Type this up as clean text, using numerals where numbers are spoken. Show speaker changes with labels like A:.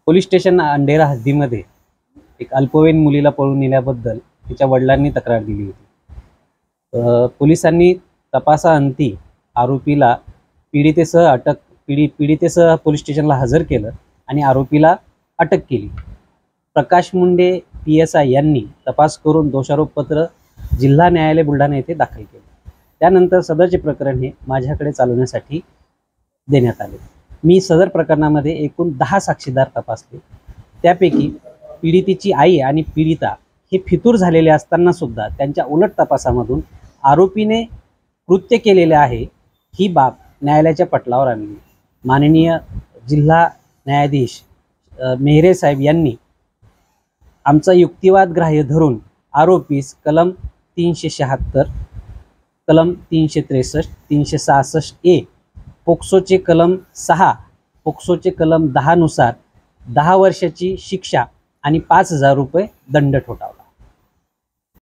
A: Police station अंधेरा हद्दीमध्ये एक अल्पवयीन मुलीला पळून नेल्याबद्दल तिच्या वडिलांनी तक्रार दिली होती। पोलिसांनी तपासाअंती आरोपीला पीडितेसह पोलीस स्टेशनला हजर केलं आणि आरोपीला अटक केली। प्रकाश मुंडे PSI यांनी तपास करून दोषारोपपत्र जिल्हा न्यायालय बुलढाणा येथे दाखल केले। त्यानंतर सदरचे प्रकरण हे माझ्याकडे चालवण्यासाठी देण्यात आले। मी सदर प्रकरणामध्ये एकूण 10 साक्षीदार तपासले। त्यापैकी पीडितेची आई आणि पीडिता हे फितूर झालेले असताना सुद्धा त्यांच्या उलट तपासामधून आरोपीने कृत्य केलेले आहे ही बाब न्यायालयाच्या पटलावर आणली। माननीय जिल्हा न्यायाधीश मेहरे साहेब यांनी आमचा युक्तिवाद ग्राह्य धरून आरोपीस कलम 376, कलम 363, 366A, पोक्सोचे कलम 6, पोक्सोचे कलम 10 नुसार 10 वर्षाची शिक्षा आणि 5,000 रुपये दंड ठोठावला।